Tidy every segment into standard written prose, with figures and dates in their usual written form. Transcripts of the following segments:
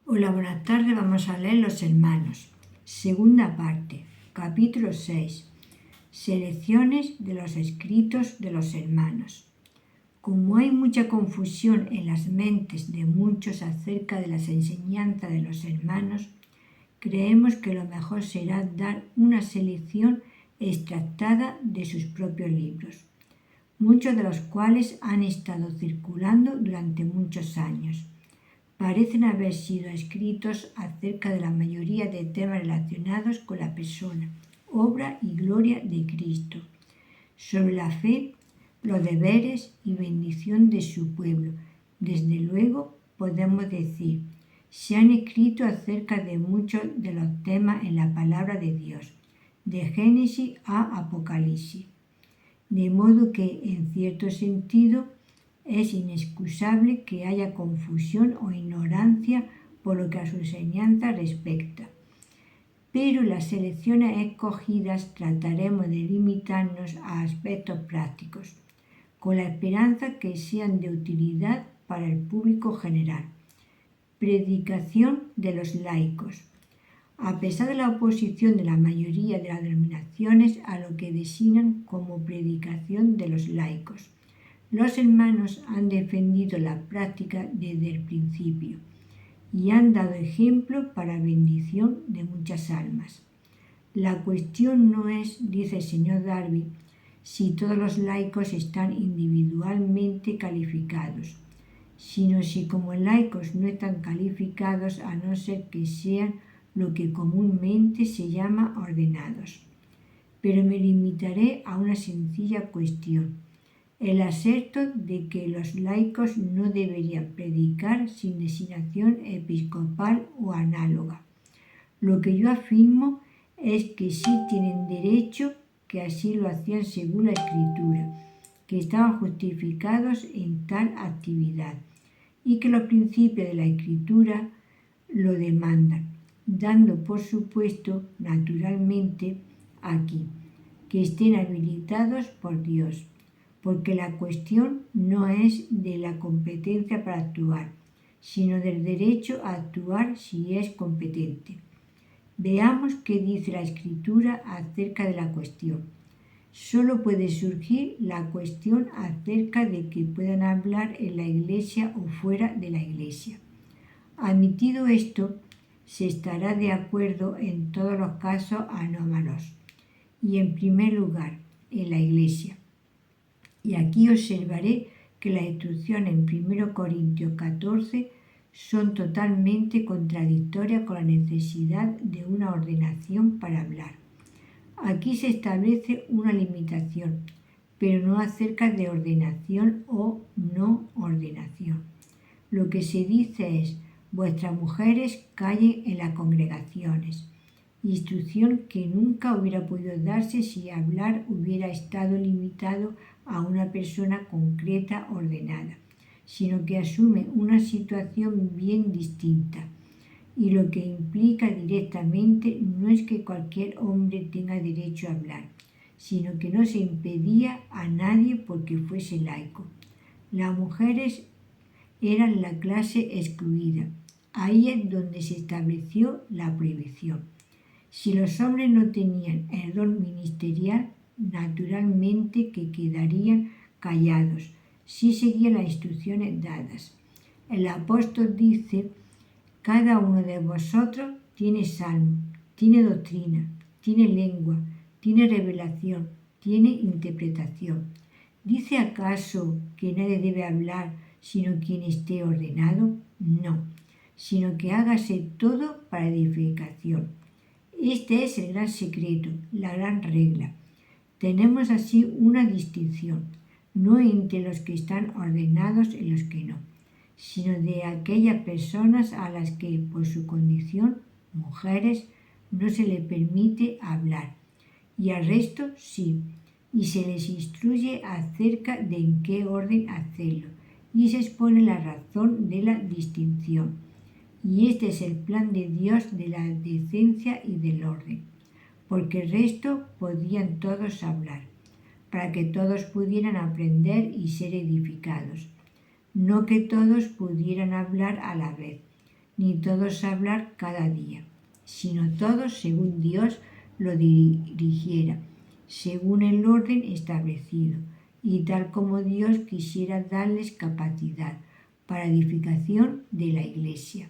Hola, buenas tardes. Vamos a leer Los Hermanos. Segunda parte, capítulo 6. Selecciones de los escritos de los hermanos. Como hay mucha confusión en las mentes de muchos acerca de las enseñanzas de los hermanos, creemos que lo mejor será dar una selección extractada de sus propios libros, muchos de los cuales han estado circulando durante muchos años. Parecen haber sido escritos acerca de la mayoría de temas relacionados con la persona, obra y gloria de Cristo, sobre la fe, los deberes y bendición de su pueblo. Desde luego, podemos decir, se han escrito acerca de muchos de los temas en la palabra de Dios, de Génesis a Apocalipsis. De modo que, en cierto sentido, es inexcusable que haya confusión o ignorancia por lo que a su enseñanza respecta. Pero en las selecciones escogidas trataremos de limitarnos a aspectos prácticos, con la esperanza que sean de utilidad para el público general. Predicación de los laicos. A pesar de la oposición de la mayoría de las denominaciones a lo que designan como predicación de los laicos, los hermanos han defendido la práctica desde el principio y han dado ejemplo para bendición de muchas almas. La cuestión no es, dice el señor Darby, si todos los laicos están individualmente calificados, sino si como laicos no están calificados a no ser que sean lo que comúnmente se llama ordenados. Pero me limitaré a una sencilla cuestión: el aserto de que los laicos no deberían predicar sin designación episcopal o análoga. Lo que yo afirmo es que sí tienen derecho, que así lo hacían según la Escritura, que estaban justificados en tal actividad y que los principios de la Escritura lo demandan, dando por supuesto, naturalmente, aquí, que estén habilitados por Dios, porque la cuestión no es de la competencia para actuar, sino del derecho a actuar si es competente. Veamos qué dice la Escritura acerca de la cuestión. Solo puede surgir la cuestión acerca de que puedan hablar en la Iglesia o fuera de la Iglesia. Admitido esto, se estará de acuerdo en todos los casos anómalos y, en primer lugar, en la Iglesia. Y aquí observaré que las instrucciones en 1 Corintios 14 son totalmente contradictorias con la necesidad de una ordenación para hablar. Aquí se establece una limitación, pero no acerca de ordenación o no ordenación. Lo que se dice es: vuestras mujeres callen en las congregaciones. Instrucción que nunca hubiera podido darse si hablar hubiera estado limitado a una persona concreta ordenada, sino que asume una situación bien distinta. Y lo que implica directamente no es que cualquier hombre tenga derecho a hablar, sino que no se impedía a nadie porque fuese laico. Las mujeres eran la clase excluida. Ahí es donde se estableció la prohibición. Si los hombres no tenían el don ministerial, naturalmente que quedarían callados si seguían las instrucciones dadas. El apóstol dice: cada uno de vosotros tiene salmo, tiene doctrina, tiene lengua, tiene revelación, tiene interpretación. ¿Dice acaso que nadie debe hablar sino quien esté ordenado? No, sino que hágase todo para edificación. Este es el gran secreto, la gran regla. Tenemos así una distinción, no entre los que están ordenados y los que no, sino de aquellas personas a las que, por su condición, mujeres, no se les permite hablar, y al resto sí, y se les instruye acerca de en qué orden hacerlo, y se expone la razón de la distinción. Y este es el plan de Dios de la decencia y del orden, porque el resto podían todos hablar, para que todos pudieran aprender y ser edificados, no que todos pudieran hablar a la vez, ni todos hablar cada día, sino todos según Dios lo dirigiera, según el orden establecido, y tal como Dios quisiera darles capacidad para edificación de la Iglesia.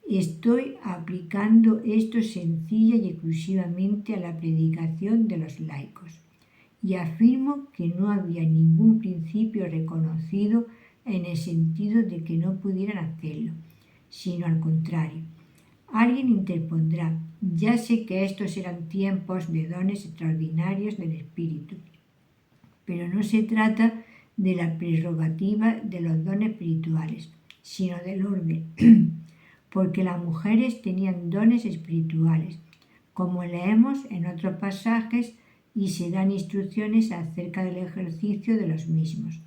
Estoy aplicando esto sencilla y exclusivamente a la predicación de los laicos, y afirmo que no había ningún principio reconocido en el sentido de que no pudieran hacerlo, sino al contrario. Alguien interpondrá: ya sé que estos eran tiempos de dones extraordinarios del Espíritu, pero no se trata de la prerrogativa de los dones espirituales, sino del orden, porque las mujeres tenían dones espirituales, como leemos en otros pasajes, y se dan instrucciones acerca del ejercicio de los mismos,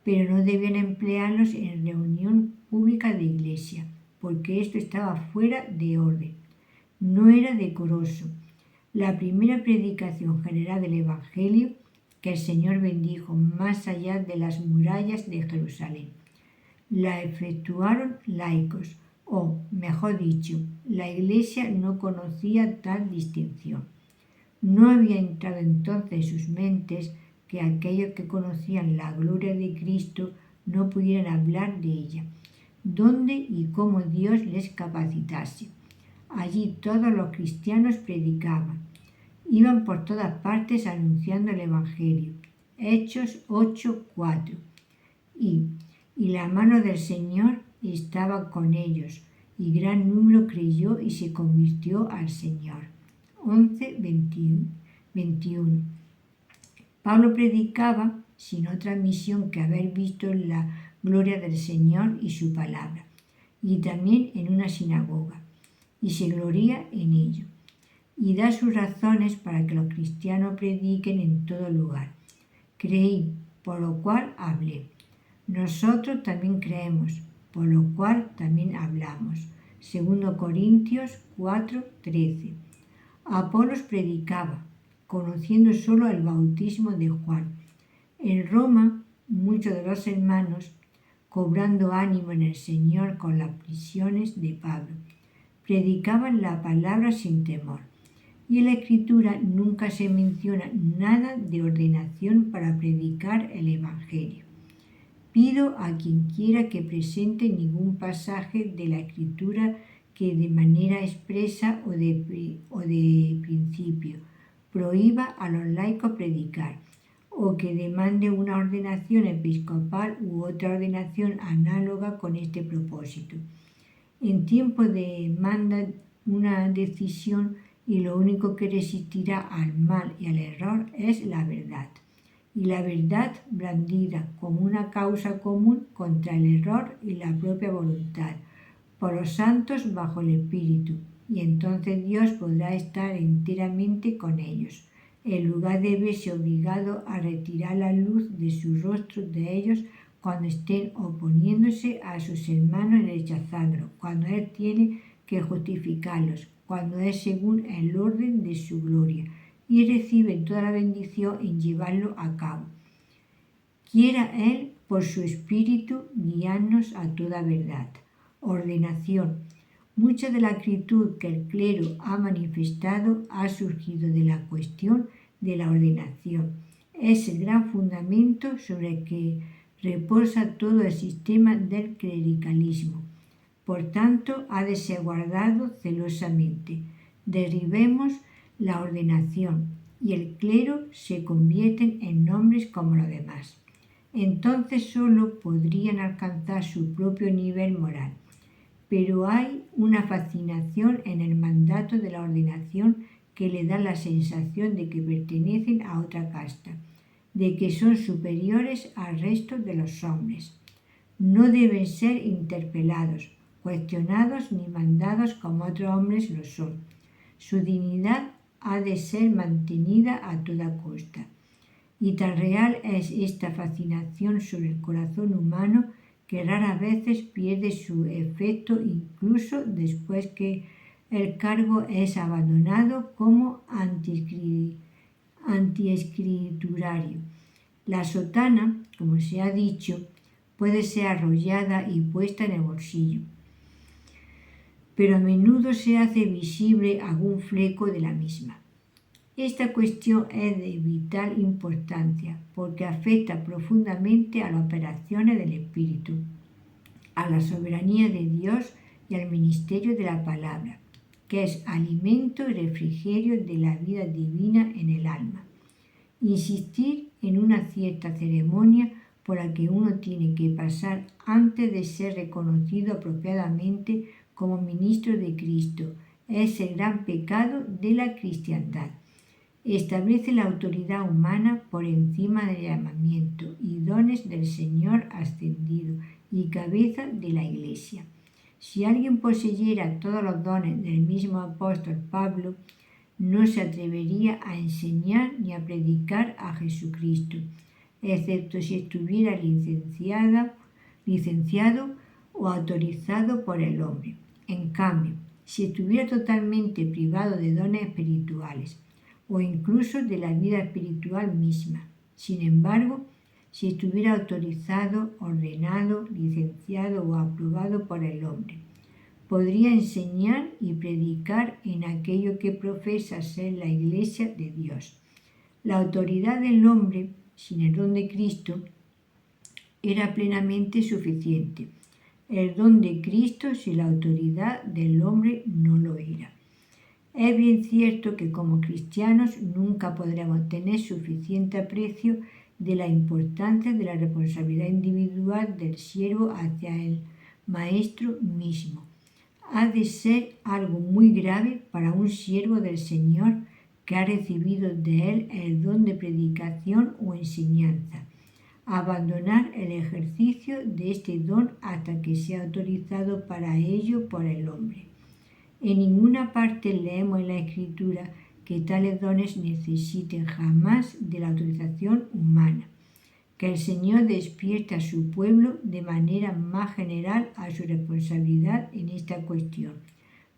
pero no debían emplearlos en reunión pública de iglesia, porque esto estaba fuera de orden. No era decoroso. La primera predicación general del Evangelio que el Señor bendijo más allá de las murallas de Jerusalén la efectuaron laicos, o, mejor dicho, la Iglesia no conocía tal distinción. No había entrado entonces en sus mentes que aquellos que conocían la gloria de Cristo no pudieran hablar de ella, donde y cómo Dios les capacitase. Allí todos los cristianos predicaban, iban por todas partes anunciando el Evangelio. Hechos 8:4. Y la mano del Señor estaba con ellos, y gran número creyó y se convirtió al Señor. 11:21. Pablo predicaba sin otra misión que haber visto la gloria del Señor y su palabra, y también en una sinagoga, y se gloría en ello, y da sus razones para que los cristianos prediquen en todo lugar. Creí, por lo cual hablé. Nosotros también creemos, por lo cual también hablamos. 2 Corintios 4:13. Apolos predicaba, conociendo solo el bautismo de Juan. En Roma, muchos de los hermanos, cobrando ánimo en el Señor con las prisiones de Pablo, predicaban la palabra sin temor. Y en la Escritura nunca se menciona nada de ordenación para predicar el Evangelio. Pido a quien quiera que presente ningún pasaje de la Escritura que de manera expresa o de principio prohíba a los laicos predicar, o que demande una ordenación episcopal u otra ordenación análoga con este propósito. En tiempo demanda una decisión, y lo único que resistirá al mal y al error es la verdad. Y la verdad blandida como una causa común contra el error y la propia voluntad, por los santos bajo el Espíritu, y entonces Dios podrá estar enteramente con ellos, en lugar de verse obligado a retirar la luz de su rostro de ellos cuando estén oponiéndose a sus hermanos y rechazándolos, cuando Él tiene que justificarlos, cuando es según el orden de su gloria, y reciben toda la bendición en llevarlo a cabo. Quiera Él, por su Espíritu, guiarnos a toda verdad. Ordenación. Mucha de la acritud que el clero ha manifestado ha surgido de la cuestión de la ordenación. Es el gran fundamento sobre el que reposa todo el sistema del clericalismo. Por tanto, ha de ser guardado celosamente. Derribemos la ordenación, y el clero se convierten en nombres como los demás. Entonces solo podrían alcanzar su propio nivel moral. Pero hay una fascinación en el mandato de la ordenación que le da la sensación de que pertenecen a otra casta, de que son superiores al resto de los hombres. No deben ser interpelados, cuestionados ni mandados como otros hombres lo son. Su dignidad ha de ser mantenida a toda costa. Y tan real es esta fascinación sobre el corazón humano que raras veces pierde su efecto incluso después que el cargo es abandonado como antiescriturario. La sotana, como se ha dicho, puede ser arrollada y puesta en el bolsillo. pero a menudo se hace visible algún fleco de la misma. Esta cuestión es de vital importancia porque afecta profundamente a las operaciones del Espíritu, a la soberanía de Dios y al ministerio de la palabra, que es alimento y refrigerio de la vida divina en el alma. Insistir en una cierta ceremonia por la que uno tiene que pasar antes de ser reconocido apropiadamente como ministro de Cristo es el gran pecado de la cristiandad. Establece la autoridad humana por encima del llamamiento y dones del Señor ascendido y cabeza de la Iglesia. Si alguien poseyera todos los dones del mismo apóstol Pablo, no se atrevería a enseñar ni a predicar a Jesucristo, excepto si estuviera licenciado o autorizado por el hombre. En cambio, si estuviera totalmente privado de dones espirituales o incluso de la vida espiritual misma, sin embargo, si estuviera autorizado, ordenado, licenciado o aprobado por el hombre, podría enseñar y predicar en aquello que profesa ser la Iglesia de Dios. La autoridad del hombre, sin el don de Cristo, era plenamente suficiente. El don de Cristo sin la autoridad del hombre no lo era. Es bien cierto que como cristianos nunca podremos tener suficiente aprecio de la importancia de la responsabilidad individual del siervo hacia el Maestro mismo. Ha de ser algo muy grave para un siervo del Señor que ha recibido de él el don de predicación o enseñanza, abandonar el ejercicio de este don hasta que sea autorizado para ello por el hombre. En ninguna parte leemos en la Escritura que tales dones necesiten jamás de la autorización humana. Que el Señor despierte a su pueblo de manera más general a su responsabilidad en esta cuestión.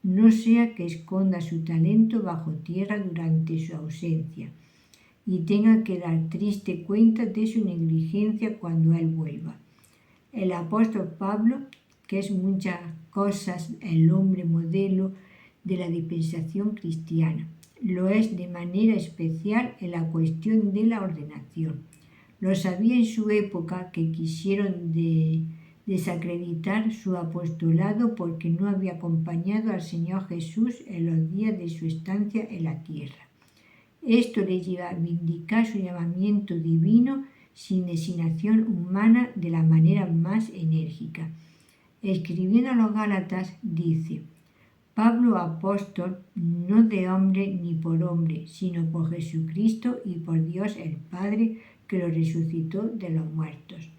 No sea que esconda su talento bajo tierra durante su ausencia y tenga que dar triste cuenta de su negligencia cuando Él vuelva. El apóstol Pablo, que es muchas cosas el hombre modelo de la dispensación cristiana, lo es de manera especial en la cuestión de la ordenación. Lo sabía en su época que quisieron desacreditar su apostolado porque no había acompañado al Señor Jesús en los días de su estancia en la tierra. Esto le lleva a vindicar su llamamiento divino sin designación humana de la manera más enérgica. Escribiendo a los Gálatas dice: Pablo apóstol, no de hombre ni por hombre, sino por Jesucristo y por Dios el Padre, que lo resucitó de los muertos.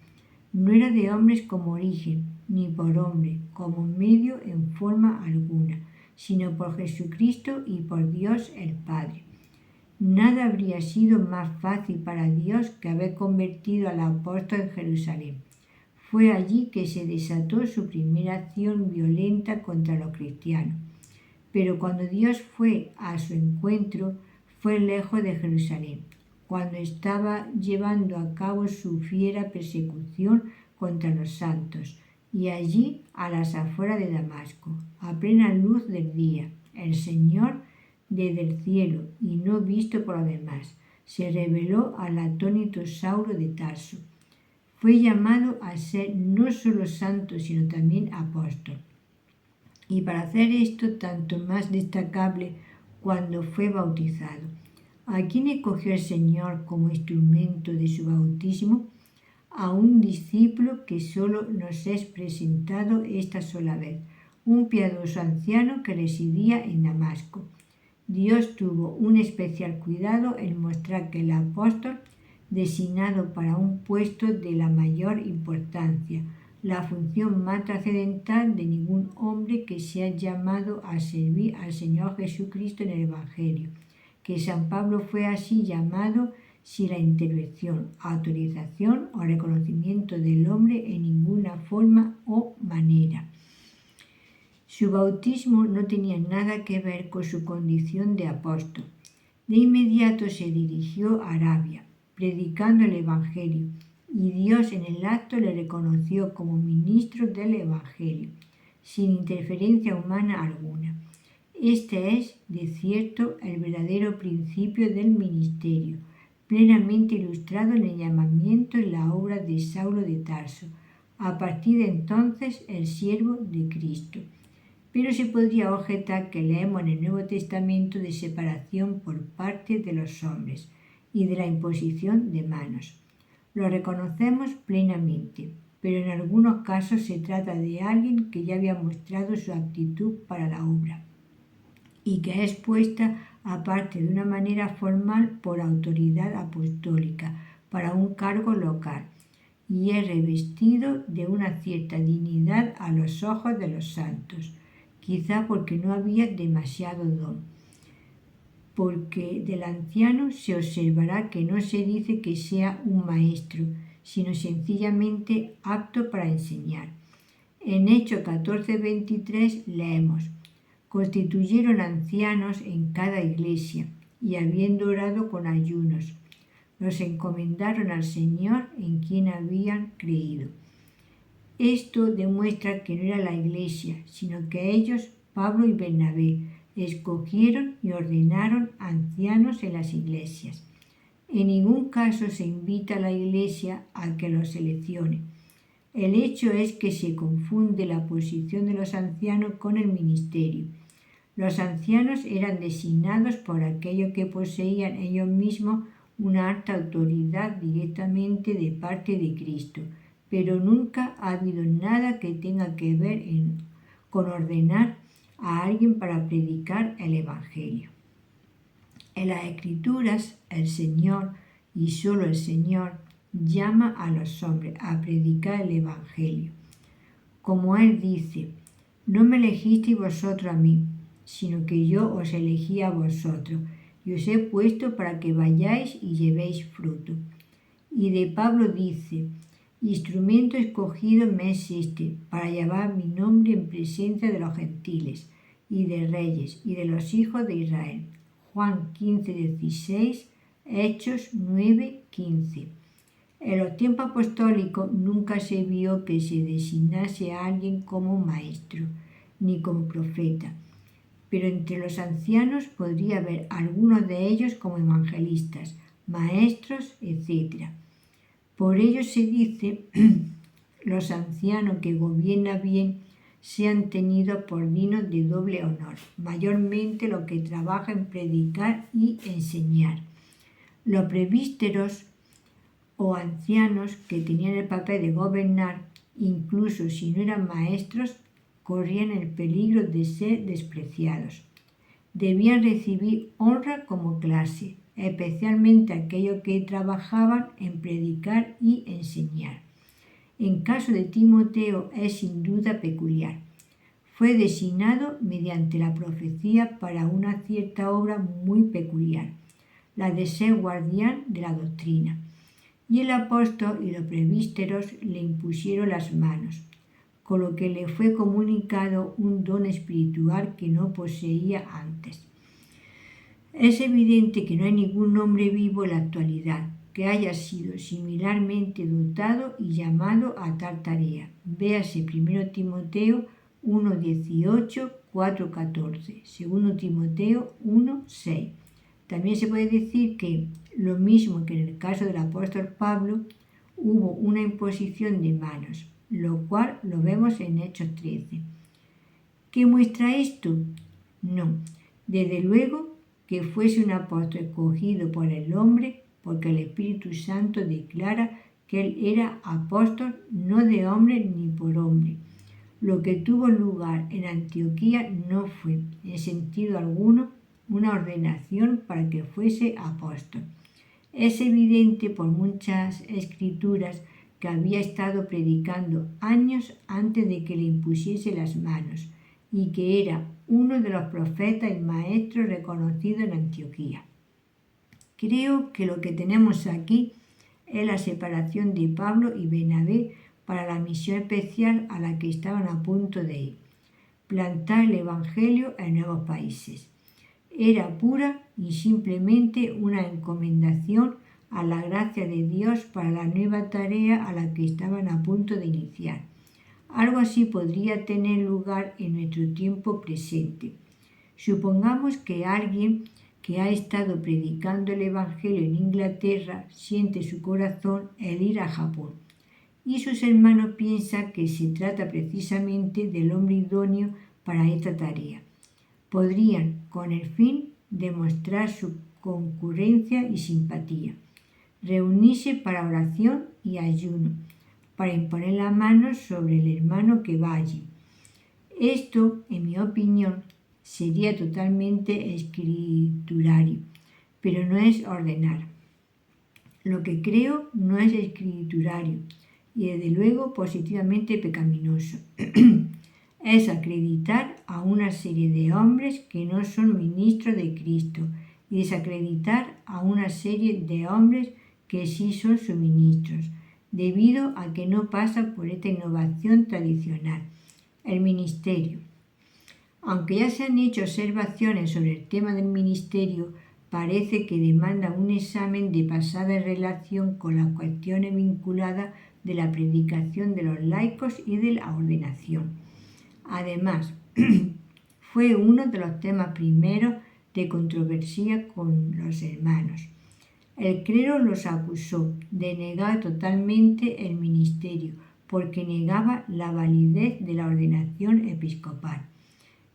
No era de hombres como origen, ni por hombre, como medio en forma alguna, sino por Jesucristo y por Dios el Padre. Nada habría sido más fácil para Dios que haber convertido al apóstol en Jerusalén. Fue allí que se desató su primera acción violenta contra los cristianos. Pero cuando Dios fue a su encuentro, fue lejos de Jerusalén, cuando estaba llevando a cabo su fiera persecución contra los santos, y allí a las afueras de Damasco, a plena luz del día, el Señor desde el cielo, y no visto por los demás, se reveló al atónito Saulo de Tarso. Fue llamado a ser no solo santo, sino también apóstol. Y para hacer esto tanto más destacable cuando fue bautizado. ¿A quién escogió el Señor como instrumento de su bautismo? A un discípulo que solo nos es presentado esta sola vez, un piadoso anciano que residía en Damasco. Dios tuvo un especial cuidado en mostrar que el apóstol, designado para un puesto de la mayor importancia, la función más trascendental de ningún hombre que sea llamado a servir al Señor Jesucristo en el Evangelio, que San Pablo fue así llamado sin la intervención, autorización o reconocimiento del hombre en ninguna forma o manera. Su bautismo no tenía nada que ver con su condición de apóstol. De inmediato se dirigió a Arabia, predicando el Evangelio, y Dios en el acto le reconoció como ministro del Evangelio. sin interferencia humana alguna. Este es, de cierto, el verdadero principio del ministerio, plenamente ilustrado en el llamamiento y la obra de Saulo de Tarso, a partir de entonces el siervo de Cristo. Pero se podría objetar que leemos en el Nuevo Testamento de separación por parte de los hombres y de la imposición de manos. Lo reconocemos plenamente, pero en algunos casos se trata de alguien que ya había mostrado su aptitud para la obra y que es puesta aparte de una manera formal por autoridad apostólica para un cargo local y es revestido de una cierta dignidad a los ojos de los santos, quizá porque no había demasiado don. Porque del anciano se observará que no se dice que sea un maestro, sino sencillamente apto para enseñar. En Hechos 14:23 leemos: constituyeron ancianos en cada iglesia, y habiendo orado con ayunos, los encomendaron al Señor en quien habían creído. Esto demuestra que no era la iglesia, sino que ellos, Pablo y Bernabé, escogieron y ordenaron ancianos en las iglesias. En ningún caso se invita a la iglesia a que los seleccione. El hecho es que se confunde la posición de los ancianos con el ministerio. Los ancianos eran designados por aquellos que poseían ellos mismos una alta autoridad directamente de parte de Cristo, pero nunca ha habido nada que tenga que ver con ordenar a alguien para predicar el Evangelio. En las Escrituras, el Señor, y solo el Señor, llama a los hombres a predicar el Evangelio. Como Él dice: no me elegisteis vosotros a mí, sino que yo os elegí a vosotros, y os he puesto para que vayáis y llevéis fruto. Y de Pablo dice: instrumento escogido me es este, para llevar mi nombre en presencia de los gentiles, y de reyes, y de los hijos de Israel. Juan 15:16, Hechos 9:15. En los tiempos apostólicos nunca se vio que se designase a alguien como maestro, ni como profeta, pero entre los ancianos podría haber algunos de ellos como evangelistas, maestros, etc. Por ello se dice: los ancianos que gobiernan bien sean tenidos por dignos de doble honor, mayormente los que trabajan en predicar y enseñar. Los presbíteros o ancianos que tenían el papel de gobernar, incluso si no eran maestros, corrían el peligro de ser despreciados. Debían recibir honra como clase, especialmente aquellos que trabajaban en predicar y enseñar. En caso de Timoteo es sin duda peculiar. Fue designado mediante la profecía para una cierta obra muy peculiar, la de ser guardián de la doctrina. Y el apóstol y los presbíteros le impusieron las manos, con lo que le fue comunicado un don espiritual que no poseía antes. Es evidente que no hay ningún hombre vivo en la actualidad que haya sido similarmente dotado y llamado a tal tarea. Véase 1 Timoteo 1:18, 4:14, 2 Timoteo 1:6. También se puede decir que, lo mismo que en el caso del apóstol Pablo, hubo una imposición de manos, lo cual lo vemos en Hechos 13. ¿Qué muestra esto? No, desde luego que fuese un apóstol escogido por el hombre, porque el Espíritu Santo declara que él era apóstol no de hombre ni por hombre. Lo que tuvo lugar en Antioquía no fue, en sentido alguno, una ordenación para que fuese apóstol. Es evidente por muchas escrituras que había estado predicando años antes de que le impusiese las manos y que era uno de los profetas y maestros reconocidos en Antioquía. Creo que lo que tenemos aquí es la separación de Pablo y Bernabé para la misión especial a la que estaban a punto de ir: plantar el Evangelio en nuevos países. Era pura y simplemente una encomendación a la gracia de Dios para la nueva tarea a la que estaban a punto de iniciar. Algo así podría tener lugar en nuestro tiempo presente. Supongamos que alguien que ha estado predicando el Evangelio en Inglaterra siente su corazón el ir a Japón y sus hermanos piensan que se trata precisamente del hombre idóneo para esta tarea. Podrían, con el fin de mostrar su concurrencia y simpatía, reunirse para oración y ayuno, para imponer la mano sobre el hermano que va allí. Esto, en mi opinión, sería totalmente escriturario, pero no es ordenar. Lo que creo no es escriturario y desde luego positivamente pecaminoso. Es acreditar a una serie de hombres que no son ministros de Cristo y desacreditar a una serie de hombres que sí son sus ministros, debido a que no pasa por esta innovación tradicional, el ministerio. Aunque ya se han hecho observaciones sobre el tema del ministerio, parece que demanda un examen de pasada relación con las cuestiones vinculadas de la predicación de los laicos y de la ordenación. Además, fue uno de los temas primeros de controversia con los hermanos. El clero los acusó de negar totalmente el ministerio porque negaba la validez de la ordenación episcopal.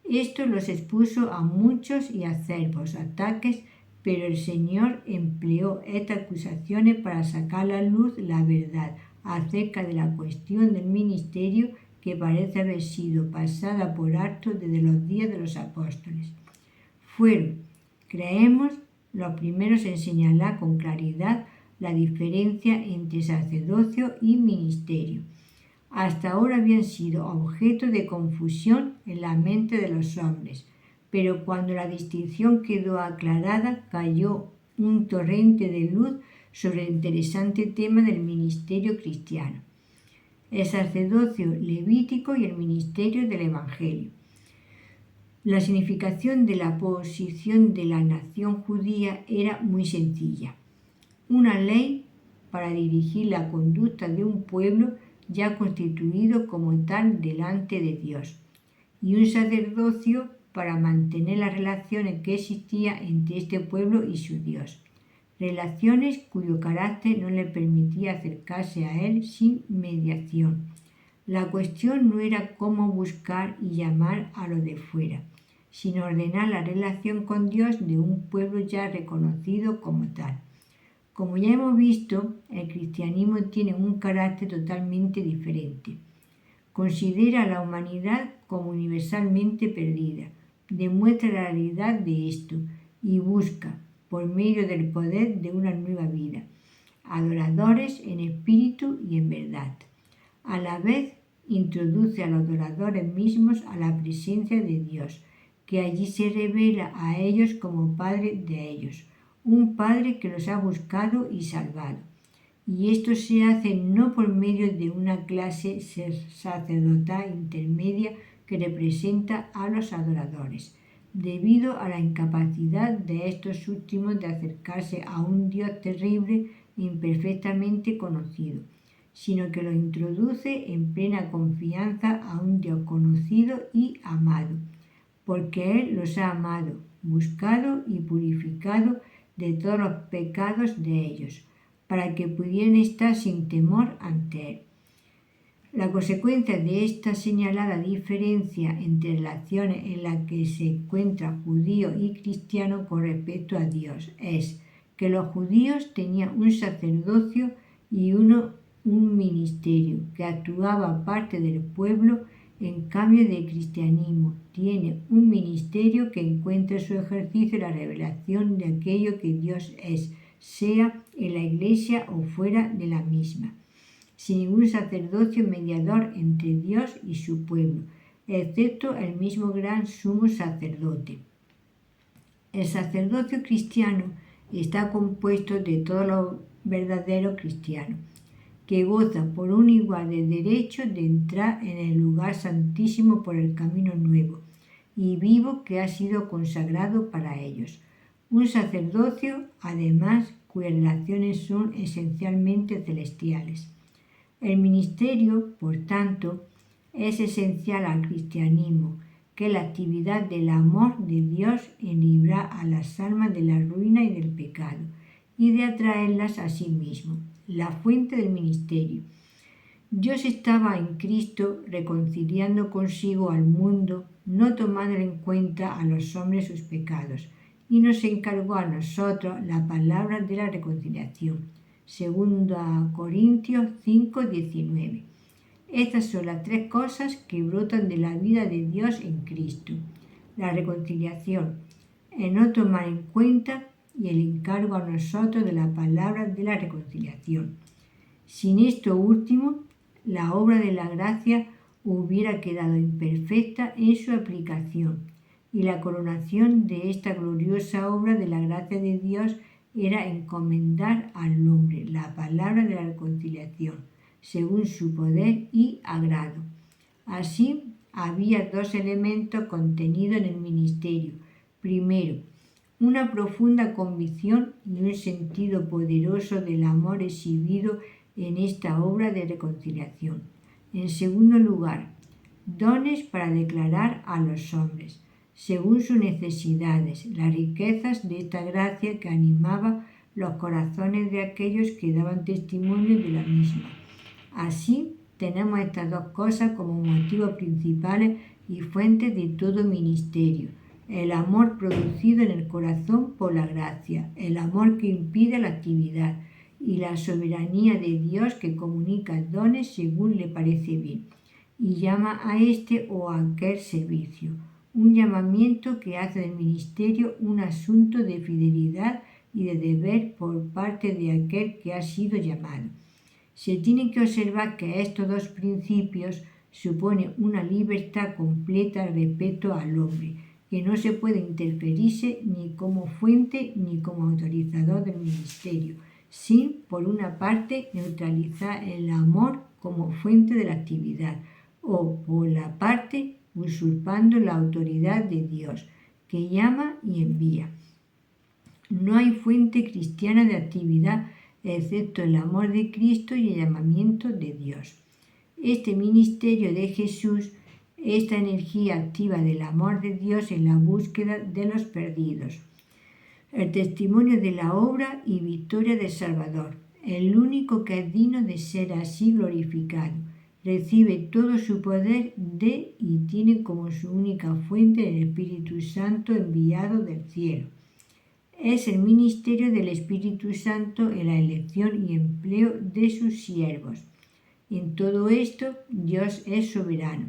Esto los expuso a muchos y acerbos ataques, pero el Señor empleó estas acusaciones para sacar a la luz la verdad acerca de la cuestión del ministerio que parece haber sido pasada por alto desde los días de los apóstoles. Fueron, creemos, los primeros en señalar con claridad la diferencia entre sacerdocio y ministerio. Hasta ahora habían sido objeto de confusión en la mente de los hombres, pero cuando la distinción quedó aclarada, cayó un torrente de luz sobre el interesante tema del ministerio cristiano, el sacerdocio levítico y el ministerio del Evangelio. La significación de la posición de la nación judía era muy sencilla. Una ley para dirigir la conducta de un pueblo ya constituido como tal delante de Dios, y un sacerdocio para mantener las relaciones que existían entre este pueblo y su Dios, relaciones cuyo carácter no le permitía acercarse a él sin mediación. La cuestión no era cómo buscar y llamar a los de fuera, sino ordenar la relación con Dios de un pueblo ya reconocido como tal. Como ya hemos visto, el cristianismo tiene un carácter totalmente diferente. Considera a la humanidad como universalmente perdida, demuestra la realidad de esto y busca, por medio del poder de una nueva vida, adoradores en espíritu y en verdad. A la vez, introduce a los adoradores mismos a la presencia de Dios, que allí se revela a ellos como Padre de ellos, un Padre que los ha buscado y salvado. Y esto se hace no por medio de una clase sacerdotal intermedia que representa a los adoradores, debido a la incapacidad de estos últimos de acercarse a un Dios terrible e imperfectamente conocido, sino que lo introduce en plena confianza a un Dios conocido y amado, porque Él los ha amado, buscado y purificado de todos los pecados de ellos, para que pudieran estar sin temor ante Él. La consecuencia de esta señalada diferencia entre relaciones en las que se encuentra judío y cristiano con respecto a Dios es que los judíos tenían un sacerdocio y un ministerio que actuaba aparte del pueblo. En cambio, el cristianismo tiene un ministerio que encuentra su ejercicio en la revelación de aquello que Dios es, sea en la iglesia o fuera de la misma, sin ningún sacerdocio mediador entre Dios y su pueblo, excepto el mismo gran sumo sacerdote. El sacerdocio cristiano está compuesto de todos los verdaderos cristianos, que gozan por un igual de derecho de entrar en el lugar santísimo por el camino nuevo y vivo que ha sido consagrado para ellos. Un sacerdocio, además, cuyas relaciones son esencialmente celestiales. El ministerio, por tanto, es esencial al cristianismo, que es la actividad del amor de Dios en librar a las almas de la ruina y del pecado, y de atraerlas a sí mismo, la fuente del ministerio. Dios estaba en Cristo reconciliando consigo al mundo, no tomando en cuenta a los hombres sus pecados, y nos encargó a nosotros la palabra de la reconciliación. 2 Corintios 5:19. Estas son las tres cosas que brotan de la vida de Dios en Cristo: la reconciliación, el no tomar en cuenta y el encargo a nosotros de la palabra de la reconciliación. Sin esto último, la obra de la gracia hubiera quedado imperfecta en su aplicación, y la coronación de esta gloriosa obra de la gracia de Dios era encomendar al hombre la palabra de la reconciliación, según su poder y agrado. Así, había dos elementos contenidos en el ministerio. Primero, una profunda convicción y un sentido poderoso del amor exhibido en esta obra de reconciliación. En segundo lugar, dones para declarar a los hombres, según sus necesidades, las riquezas de esta gracia que animaba los corazones de aquellos que daban testimonio de la misma. Así, tenemos estas dos cosas como motivos principales y fuentes de todo ministerio: el amor producido en el corazón por la gracia, el amor que impide la actividad, y la soberanía de Dios que comunica dones según le parece bien, y llama a este o a aquel servicio. Un llamamiento que hace del ministerio un asunto de fidelidad y de deber por parte de aquel que ha sido llamado. Se tiene que observar que estos dos principios suponen una libertad completa respecto al hombre, que no se puede interferirse ni como fuente ni como autorizador del ministerio, sin, por una parte, neutralizar el amor como fuente de la actividad, o, por la parte, usurpando la autoridad de Dios, que llama y envía. No hay fuente cristiana de actividad excepto el amor de Cristo y el llamamiento de Dios. Este ministerio de Jesús, esta energía activa del amor de Dios en la búsqueda de los perdidos, el testimonio de la obra y victoria del Salvador, el único que es digno de ser así glorificado, recibe todo su poder de y tiene como su única fuente el Espíritu Santo enviado del cielo. Es el ministerio del Espíritu Santo en la elección y empleo de sus siervos. En todo esto, Dios es soberano.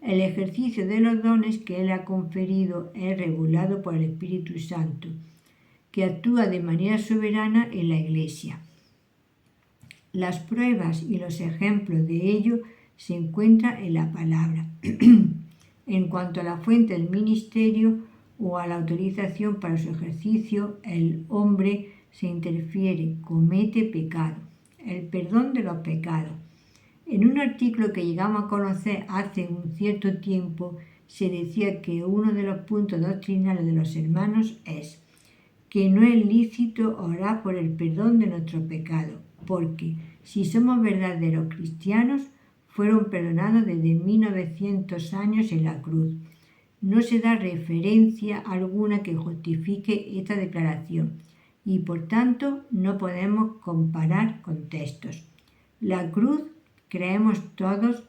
El ejercicio de los dones que Él ha conferido es regulado por el Espíritu Santo, que actúa de manera soberana en la Iglesia. Las pruebas y los ejemplos de ello se encuentran en la palabra. En cuanto a la fuente del ministerio o a la autorización para su ejercicio, el hombre se interfiere, comete pecado. El perdón de los pecados. En un artículo que llegamos a conocer hace un cierto tiempo, se decía que uno de los puntos doctrinales de los hermanos es que no es lícito orar por el perdón de nuestros pecados, porque si somos verdaderos cristianos, fueron perdonados desde 1900 años en la cruz. No se da referencia alguna que justifique esta declaración y por tanto no podemos comparar con textos. La cruz, creemos todos,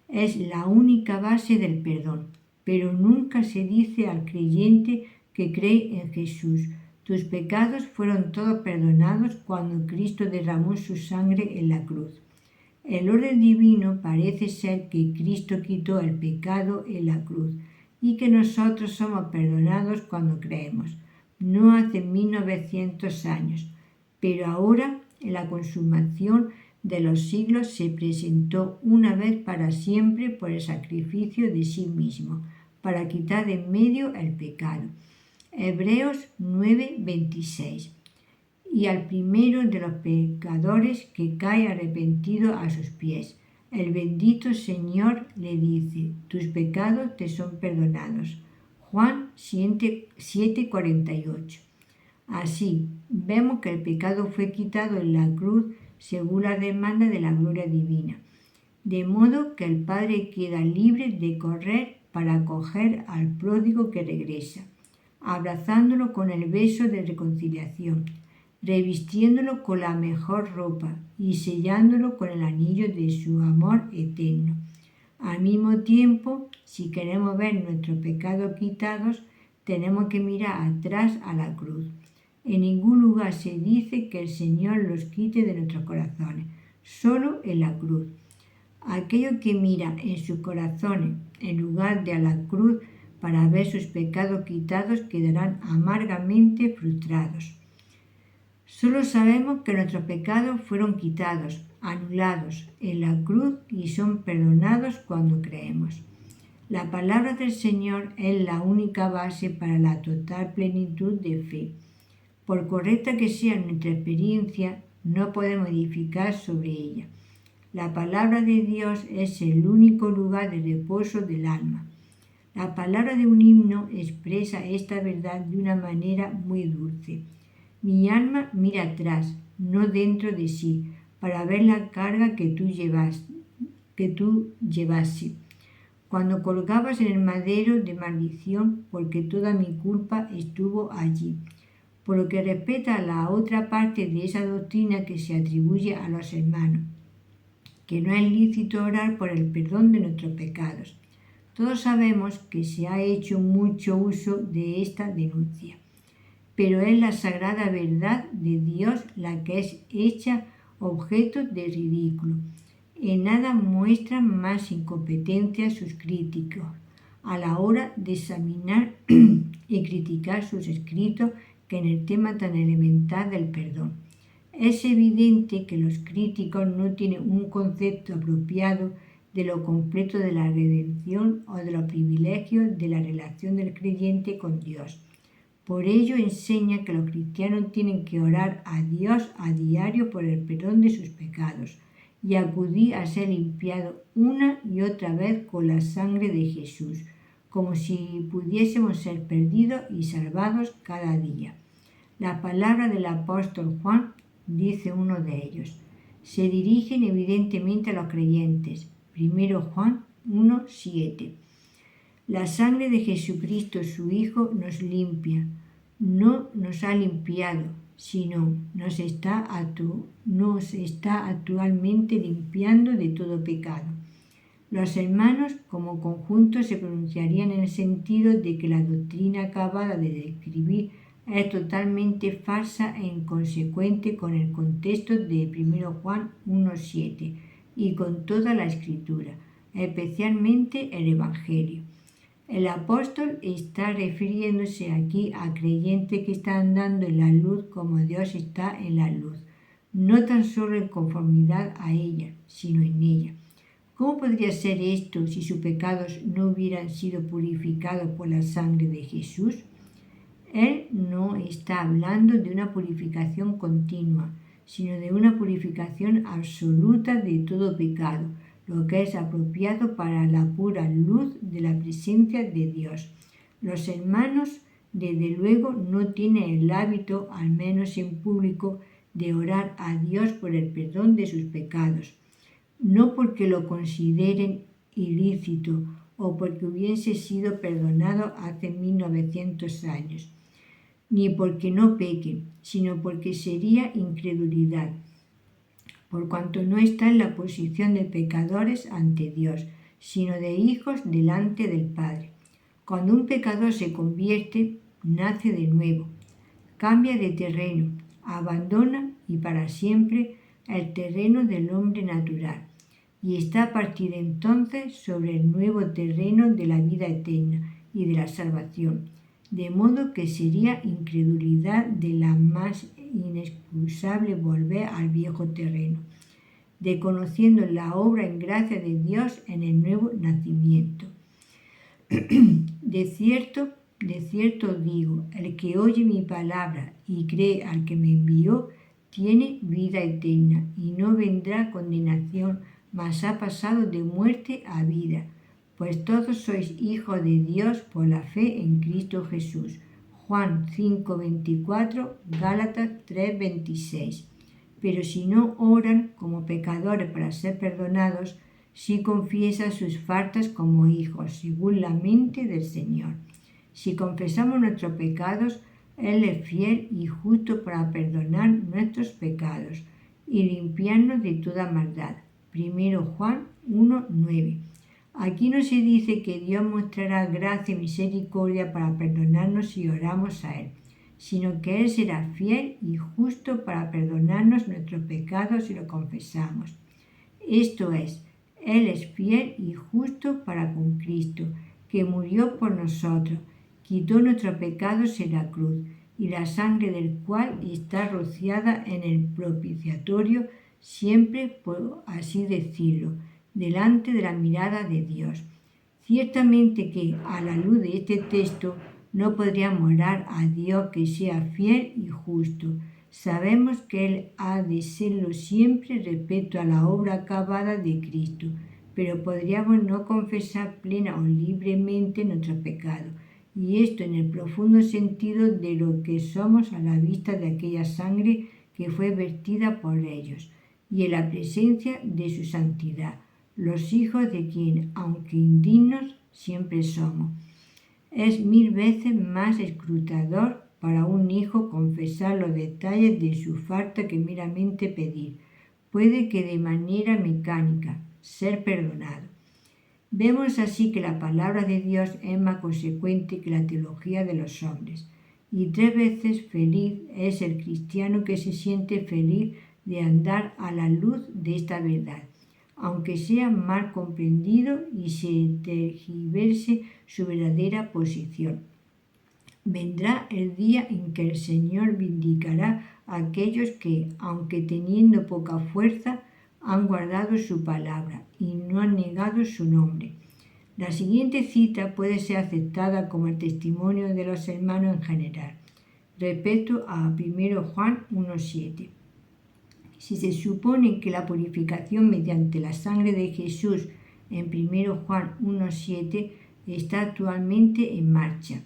es la única base del perdón, pero nunca se dice al creyente que cree en Jesús: tus pecados fueron todos perdonados cuando Cristo derramó su sangre en la cruz. El orden divino parece ser que Cristo quitó el pecado en la cruz y que nosotros somos perdonados cuando creemos, no hace 1900 años, pero ahora, en la consumación de los siglos, se presentó una vez para siempre por el sacrificio de sí mismo, para quitar de en medio el pecado. Hebreos 9:26. Y al primero de los pecadores que cae arrepentido a sus pies, el bendito Señor le dice: tus pecados te son perdonados. Juan 7:48. Así, vemos que el pecado fue quitado en la cruz según la demanda de la gloria divina. de modo que el padre queda libre de correr para acoger al pródigo que regresa, abrazándolo con el beso de reconciliación, revistiéndolo con la mejor ropa y sellándolo con el anillo de su amor eterno. Al mismo tiempo, si queremos ver nuestros pecados quitados, tenemos que mirar atrás a la cruz. En ningún lugar se dice que el Señor los quite de nuestros corazones, solo en la cruz. Aquellos que miran en sus corazones en lugar de a la cruz para ver sus pecados quitados quedarán amargamente frustrados. Solo sabemos que nuestros pecados fueron quitados, anulados en la cruz y son perdonados cuando creemos. La palabra del Señor es la única base para la total plenitud de fe. Por correcta que sea nuestra experiencia, no podemos edificar sobre ella. La palabra de Dios es el único lugar de reposo del alma. La palabra de un himno expresa esta verdad de una manera muy dulce. Mi alma mira atrás, no dentro de sí, para ver la carga que tú llevaste. Cuando colgabas en el madero de maldición, porque toda mi culpa estuvo allí. Por lo que respecta a la otra parte de esa doctrina que se atribuye a los hermanos, que no es lícito orar por el perdón de nuestros pecados. Todos sabemos que se ha hecho mucho uso de esta denuncia, pero es la sagrada verdad de Dios la que es hecha objeto de ridículo. En nada muestran más incompetencia sus críticos a la hora de examinar y criticar sus escritos que en el tema tan elemental del perdón. Es evidente que los críticos no tienen un concepto apropiado de lo completo de la redención o de los privilegios de la relación del creyente con Dios. Por ello enseña que los cristianos tienen que orar a Dios a diario por el perdón de sus pecados y acudir a ser limpiados una y otra vez con la sangre de Jesús, como si pudiésemos ser perdidos y salvados cada día. La palabra del apóstol Juan, dice uno de ellos, se dirigen evidentemente a los creyentes. 1 Juan 1:7. La sangre de Jesucristo, su Hijo, nos limpia. No nos ha limpiado, sino nos está actualmente limpiando de todo pecado. Los hermanos como conjunto se pronunciarían en el sentido de que la doctrina acabada de describir es totalmente falsa e inconsecuente con el contexto de 1 Juan 1:7 y con toda la Escritura, especialmente el Evangelio. El apóstol está refiriéndose aquí a creyentes que están andando en la luz como Dios está en la luz, no tan solo en conformidad a ella, sino en ella. ¿Cómo podría ser esto si sus pecados no hubieran sido purificados por la sangre de Jesús? Él no está hablando de una purificación continua, sino de una purificación absoluta de todo pecado, lo que es apropiado para la pura luz de la presencia de Dios. Los hermanos, desde luego, no tienen el hábito, al menos en público, de orar a Dios por el perdón de sus pecados, no porque lo consideren ilícito o porque hubiese sido perdonado hace 1900 años, ni porque no pequen, sino porque sería incredulidad, por cuanto no está en la posición de pecadores ante Dios, sino de hijos delante del Padre. Cuando un pecador se convierte, nace de nuevo, cambia de terreno, abandona y para siempre el terreno del hombre natural y está a partir de entonces sobre el nuevo terreno de la vida eterna y de la salvación, de modo que sería incredulidad de la más inexcusable volver al viejo terreno, desconociendo la obra en gracia de Dios en el nuevo nacimiento. De cierto os digo, el que oye mi palabra y cree al que me envió, tiene vida eterna y no vendrá condenación, mas ha pasado de muerte a vida. Pues todos sois hijos de Dios por la fe en Cristo Jesús. Juan 5:24, Gálatas 3:26. Pero si no oran como pecadores para ser perdonados, si confiesa sus faltas como hijos, según la mente del Señor. Si confesamos nuestros pecados, Él es fiel y justo para perdonar nuestros pecados y limpiarnos de toda maldad. 1 Juan 1:9. Aquí no se dice que Dios mostrará gracia y misericordia para perdonarnos si oramos a Él, sino que Él será fiel y justo para perdonarnos nuestros pecados si lo confesamos. Esto es, Él es fiel y justo para con Cristo, que murió por nosotros, quitó nuestros pecados en la cruz, y la sangre del cual está rociada en el propiciatorio, siempre, por así decirlo, delante de la mirada de Dios. Ciertamente que, a la luz de este texto, no podríamos orar a Dios que sea fiel y justo. Sabemos que Él ha de serlo siempre respecto a la obra acabada de Cristo, pero podríamos no confesar plena o libremente nuestros pecados, y esto en el profundo sentido de lo que somos a la vista de aquella sangre que fue vertida por ellos, y en la presencia de su santidad, los hijos de quien, aunque indignos, siempre somos. Es 1000 veces más escrutador para un hijo confesar los detalles de su falta que meramente pedir, puede que de manera mecánica, ser perdonado. Vemos así que la palabra de Dios es más consecuente que la teología de los hombres, y 3 veces feliz es el cristiano que se siente feliz de andar a la luz de esta verdad, aunque sea mal comprendido y se tergiverse su verdadera posición. Vendrá el día en que el Señor vindicará a aquellos que, aunque teniendo poca fuerza, han guardado su palabra y no han negado su nombre. La siguiente cita puede ser aceptada como el testimonio de los hermanos en general, respecto a 1 Juan 1:7. Si se supone que la purificación mediante la sangre de Jesús en 1 Juan 1:7 está actualmente en marcha,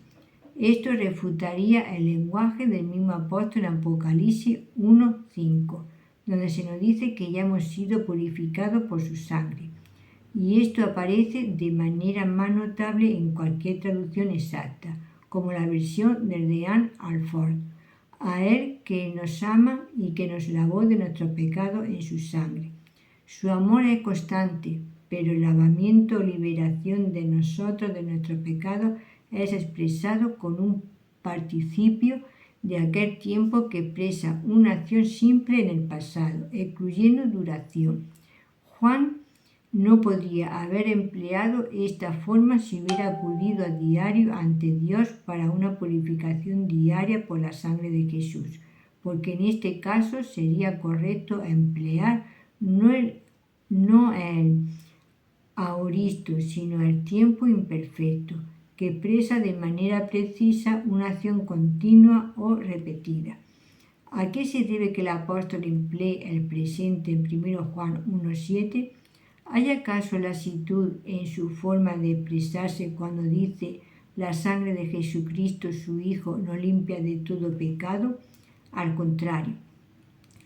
esto refutaría el lenguaje del mismo apóstol en Apocalipsis 1:5, donde se nos dice que ya hemos sido purificados por su sangre. Y esto aparece de manera más notable en cualquier traducción exacta, como la versión del Dean Alford. A Él que nos ama y que nos lavó de nuestros pecados en su sangre. Su amor es constante, pero el lavamiento o liberación de nosotros de nuestros pecados es expresado con un participio de aquel tiempo que expresa una acción simple en el pasado, excluyendo duración. Juan no podría haber empleado esta forma si hubiera acudido a diario ante Dios para una purificación diaria por la sangre de Jesús, porque en este caso sería correcto emplear no el aoristo, sino el tiempo imperfecto, que expresa de manera precisa una acción continua o repetida. ¿A qué se debe que el apóstol emplee el presente en 1 Juan 1:7? ¿Hay acaso lasitud en su forma de expresarse cuando dice la sangre de Jesucristo, su Hijo, nos limpia de todo pecado? Al contrario,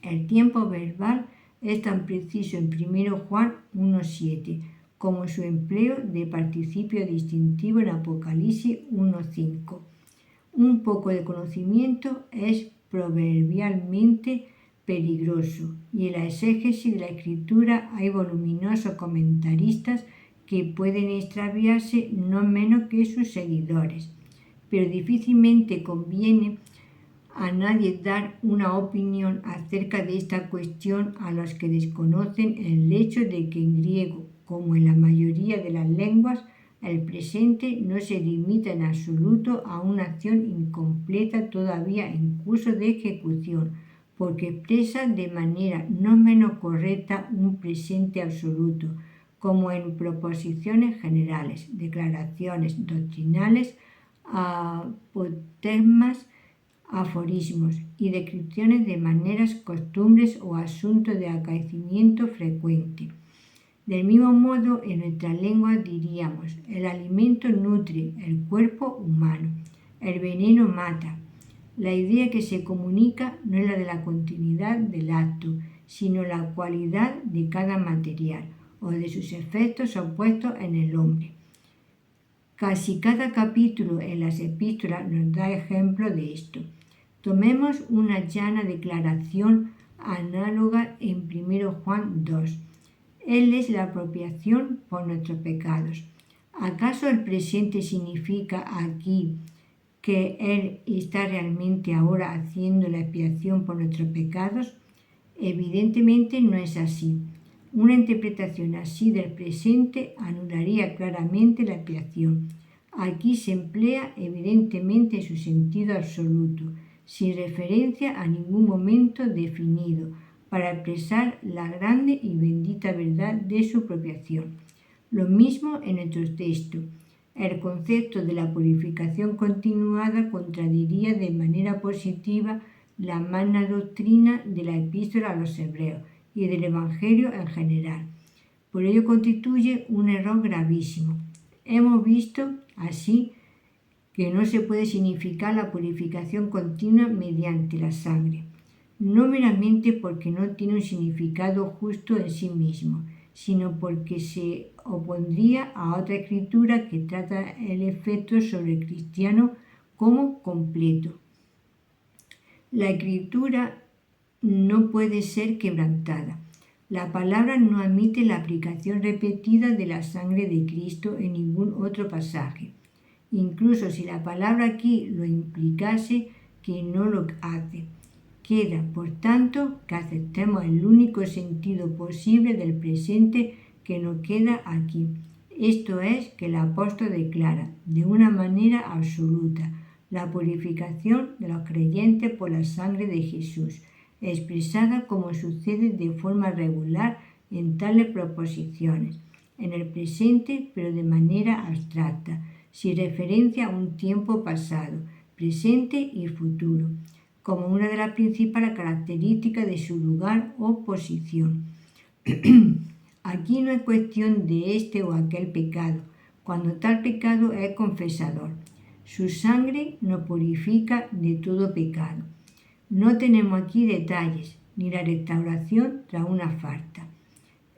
el tiempo verbal es tan preciso en 1 Juan 1:7 como su empleo de participio distintivo en Apocalipsis 1:5. Un poco de conocimiento es proverbialmente peligroso, y en la exégesis de la Escritura hay voluminosos comentaristas que pueden extraviarse no menos que sus seguidores, pero difícilmente conviene a nadie dar una opinión acerca de esta cuestión a los que desconocen el hecho de que en griego, como en la mayoría de las lenguas, el presente no se limita en absoluto a una acción incompleta todavía en curso de ejecución, porque expresa de manera no menos correcta un presente absoluto, como en proposiciones generales, declaraciones doctrinales, apotegmas, aforismos y descripciones de maneras, costumbres o asuntos de acaecimiento frecuente. Del mismo modo, en nuestra lengua diríamos, el alimento nutre el cuerpo humano, el veneno mata. La idea que se comunica no es la de la continuidad del acto, sino la cualidad de cada material, o de sus efectos opuestos en el hombre. Casi cada capítulo en las epístolas nos da ejemplo de esto. Tomemos una llana declaración análoga en 1 Juan 2. Él es la apropiación por nuestros pecados. ¿Acaso el presente significa aquí que Él está realmente ahora haciendo la expiación por nuestros pecados? Evidentemente no es así. Una interpretación así del presente anularía claramente la expiación. Aquí se emplea evidentemente en su sentido absoluto, sin referencia a ningún momento definido, para expresar la grande y bendita verdad de su apropiación. Lo mismo en nuestro texto. El concepto de la purificación continuada contradiría de manera positiva la magna doctrina de la epístola a los hebreos y del Evangelio en general. Por ello constituye un error gravísimo. Hemos visto así que no se puede significar la purificación continua mediante la sangre, no meramente porque no tiene un significado justo en sí mismo, sino porque se opondría a otra escritura que trata el efecto sobre el cristiano como completo. La escritura no puede ser quebrantada. La palabra no admite la aplicación repetida de la sangre de Cristo en ningún otro pasaje. Incluso si la palabra aquí lo implicase, que no lo hace. Queda, por tanto, que aceptemos el único sentido posible del presente que nos queda aquí. Esto es que el apóstol declara, de una manera absoluta, la purificación de los creyentes por la sangre de Jesús, expresada como sucede de forma regular en tales proposiciones, en el presente pero de manera abstracta, sin referencia a un tiempo pasado, presente y futuro, como una de las principales características de su lugar o posición. Aquí no es cuestión de este o aquel pecado, cuando tal pecado es confesador. Su sangre nos purifica de todo pecado. No tenemos aquí detalles, ni la restauración tras una falta.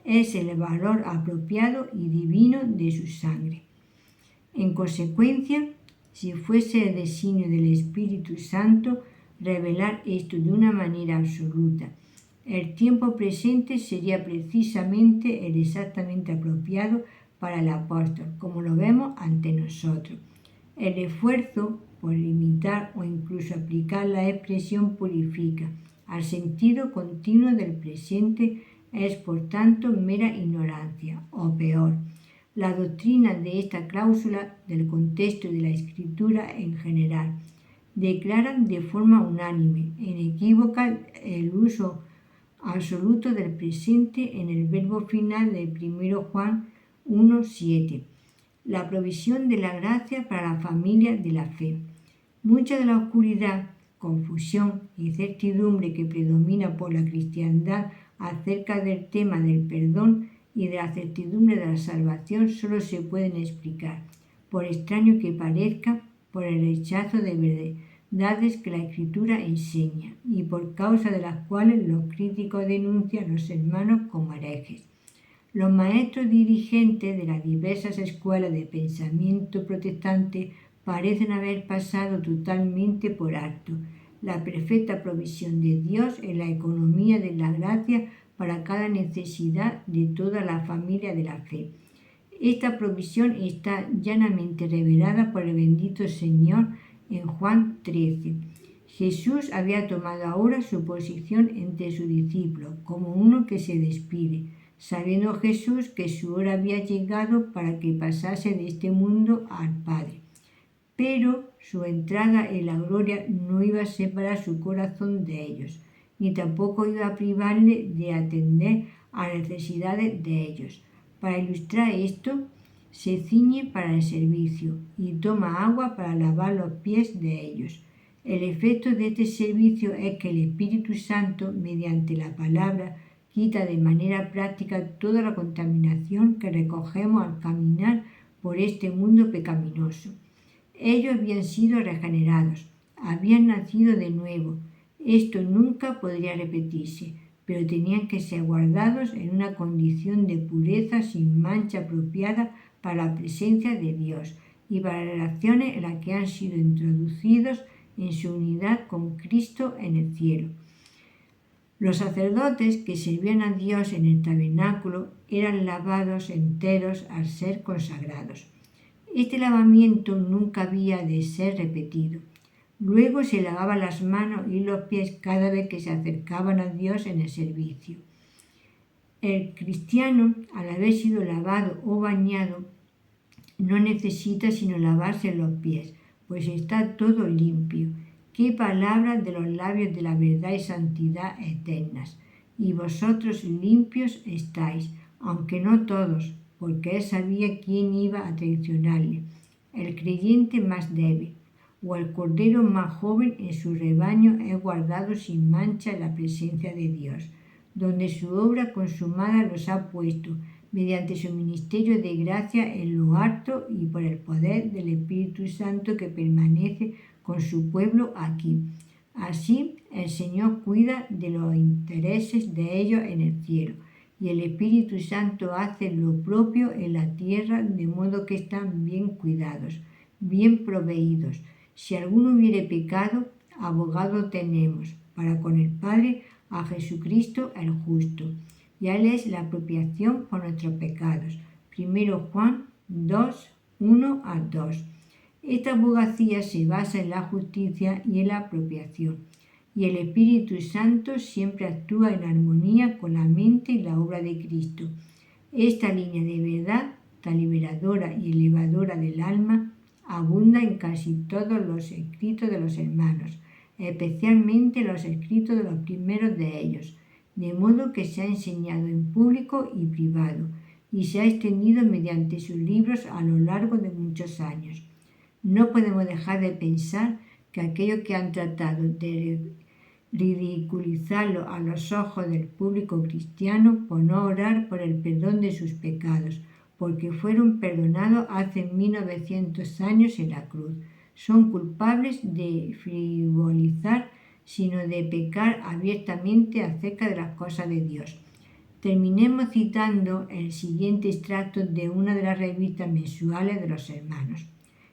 Es el valor apropiado y divino de su sangre. En consecuencia, si fuese el designio del Espíritu Santo revelar esto de una manera absoluta, el tiempo presente sería precisamente el exactamente apropiado para el apóstol, como lo vemos ante nosotros. El esfuerzo por limitar o incluso aplicar la expresión purifica al sentido continuo del presente es por tanto mera ignorancia, o peor, la doctrina de esta cláusula del contexto de la Escritura en general. Declaran de forma unánime, inequívoca, el uso absoluto del presente en el verbo final de 1 Juan 1:7. La provisión de la gracia para la familia de la fe. Mucha de la oscuridad, confusión y incertidumbre que predomina por la cristiandad acerca del tema del perdón y de la certidumbre de la salvación solo se pueden explicar, por extraño que parezca, por el rechazo de verdades que la Escritura enseña y por causa de las cuales los críticos denuncian a los hermanos como herejes. Los maestros dirigentes de las diversas escuelas de pensamiento protestante parecen haber pasado totalmente por alto la perfecta provisión de Dios en la economía de la gracia para cada necesidad de toda la familia de la fe. Esta provisión está llanamente revelada por el bendito Señor en Juan 13. Jesús había tomado ahora su posición entre sus discípulos, como uno que se despide, sabiendo Jesús que su hora había llegado para que pasase de este mundo al Padre. Pero su entrada en la gloria no iba a separar su corazón de ellos, ni tampoco iba a privarle de atender a las necesidades de ellos. Para ilustrar esto, se ciñe para el servicio y toma agua para lavar los pies de ellos. El efecto de este servicio es que el Espíritu Santo, mediante la palabra, quita de manera práctica toda la contaminación que recogemos al caminar por este mundo pecaminoso. Ellos habían sido regenerados, habían nacido de nuevo. Esto nunca podría repetirse, pero tenían que ser guardados en una condición de pureza sin mancha apropiada para la presencia de Dios y para las relaciones en las que han sido introducidos en su unidad con Cristo en el cielo. Los sacerdotes que servían a Dios en el tabernáculo eran lavados enteros al ser consagrados. Este lavamiento nunca había de ser repetido. Luego se lavaban las manos y los pies cada vez que se acercaban a Dios en el servicio. El cristiano, al haber sido lavado o bañado, no necesita sino lavarse los pies, pues está todo limpio. ¡Qué palabras de los labios de la verdad y santidad eternas! Y vosotros limpios estáis, aunque no todos, porque él sabía quién iba a traicionarle, el creyente más débil, o el cordero más joven en su rebaño es guardado sin mancha en la presencia de Dios, donde su obra consumada los ha puesto, mediante su ministerio de gracia en lo alto y por el poder del Espíritu Santo que permanece con su pueblo aquí. Así, el Señor cuida de los intereses de ellos en el cielo, y el Espíritu Santo hace lo propio en la tierra, de modo que están bien cuidados, bien proveídos. Si alguno hubiere pecado, abogado tenemos para con el Padre a Jesucristo el justo, y a Él es la expiación por nuestros pecados. 1 Juan 2, 1 al 2. Esta abogacía se basa en la justicia y en la expiación, y el Espíritu Santo siempre actúa en armonía con la mente y la obra de Cristo. Esta línea de verdad, tan liberadora y elevadora del alma, abunda en casi todos los escritos de los hermanos, especialmente los escritos de los primeros de ellos, de modo que se ha enseñado en público y privado, y se ha extendido mediante sus libros a lo largo de muchos años. No podemos dejar de pensar que aquellos que han tratado de ridiculizarlo a los ojos del público cristiano por no orar por el perdón de sus pecados, porque fueron perdonados hace 1900 años en la cruz, son culpables de frivolizar, sino de pecar abiertamente acerca de las cosas de Dios. Terminemos citando el siguiente extracto de una de las revistas mensuales de los hermanos.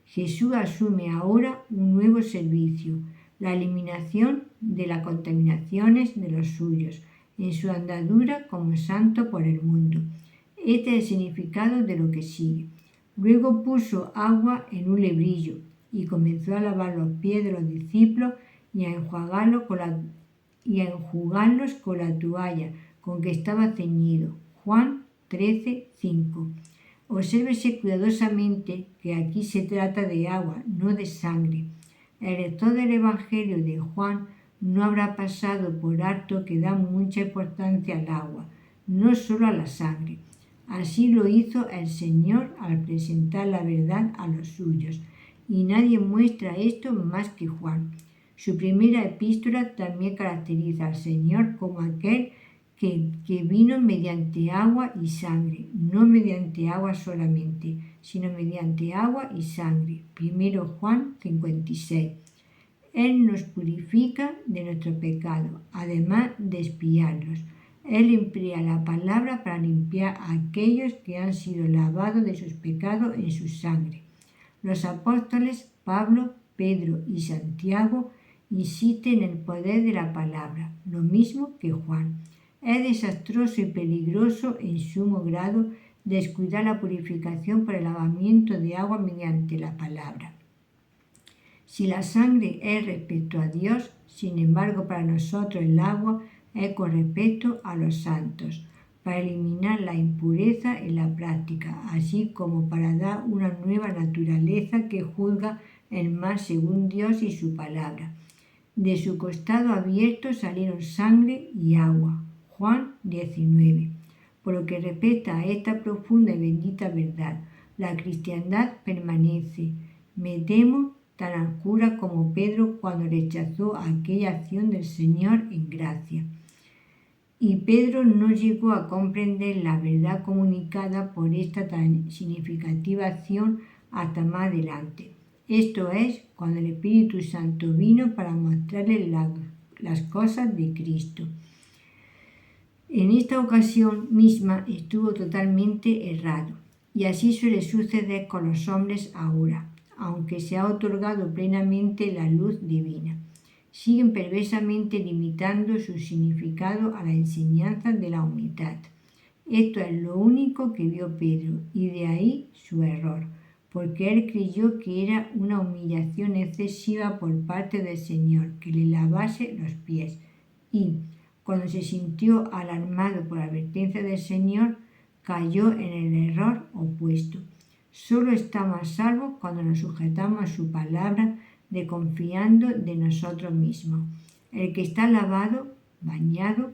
Jesús asume ahora un nuevo servicio, la eliminación de las contaminaciones de los suyos, en su andadura como santo por el mundo. Este es el significado de lo que sigue. Luego puso agua en un lebrillo y comenzó a lavar los pies de los discípulos y a enjuagarlos con la toalla con que estaba ceñido. Juan 13, 5. Obsérvese cuidadosamente que aquí se trata de agua, no de sangre. El lector del Evangelio de Juan no habrá pasado por alto que da mucha importancia al agua, no solo a la sangre. Así lo hizo el Señor al presentar la verdad a los suyos, y nadie muestra esto más que Juan. Su primera epístola también caracteriza al Señor como aquel que vino mediante agua y sangre, no mediante agua solamente, sino mediante agua y sangre. 1 Juan 5:6. Él nos purifica de nuestro pecado, además de expiarlos. Él emplea la palabra para limpiar a aquellos que han sido lavados de sus pecados en su sangre. Los apóstoles Pablo, Pedro y Santiago insisten en el poder de la palabra, lo mismo que Juan. Es desastroso y peligroso en sumo grado descuidar la purificación por el lavamiento de agua mediante la palabra. Si la sangre es respecto a Dios, sin embargo para nosotros el agua es con respecto a los santos, para eliminar la impureza en la práctica, así como para dar una nueva naturaleza que juzga el mal según Dios y su palabra. De su costado abierto salieron sangre y agua. Juan 19. Por lo que respecta a esta profunda y bendita verdad, la cristiandad permanece. Me temo tan oscura como Pedro cuando rechazó aquella acción del Señor en gracia. Y Pedro no llegó a comprender la verdad comunicada por esta tan significativa acción hasta más adelante. Esto es, cuando el Espíritu Santo vino para mostrarle las cosas de Cristo. En esta ocasión misma estuvo totalmente errado, y así suele suceder con los hombres ahora, aunque se ha otorgado plenamente la luz divina. Siguen perversamente limitando su significado a la enseñanza de la humildad. Esto es lo único que vio Pedro, y de ahí su error, porque él creyó que era una humillación excesiva por parte del Señor que le lavase los pies, y, cuando se sintió alarmado por la advertencia del Señor, cayó en el error opuesto. Solo estamos salvos cuando nos sujetamos a su palabra desconfiando de nosotros mismos. El que está lavado, bañado,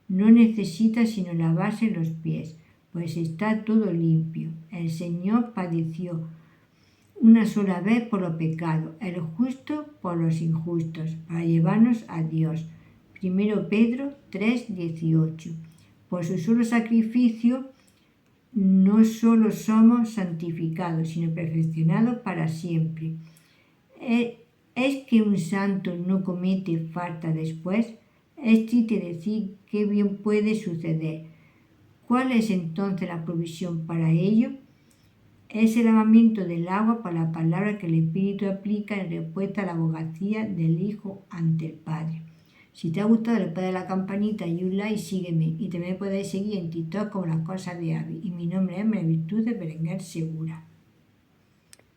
no necesita sino lavarse los pies, pues está todo limpio. El Señor padeció una sola vez por los pecados, el justo por los injustos, para llevarnos a Dios. 1 Pedro 3:18. Por su solo sacrificio no solo somos santificados, sino perfeccionados para siempre. ¿Es que un santo no comete falta después? Es triste decir qué bien puede suceder. ¿Cuál es entonces la provisión para ello? Es el lavamiento del agua por la palabra que el Espíritu aplica en respuesta a la abogacía del Hijo ante el Padre. Si te ha gustado, le puedes dar a la campanita y un like, sígueme. Y también podéis seguir en TikTok como Las Cosas de Avi. Y mi nombre es María Virtud de Berenguer Segura.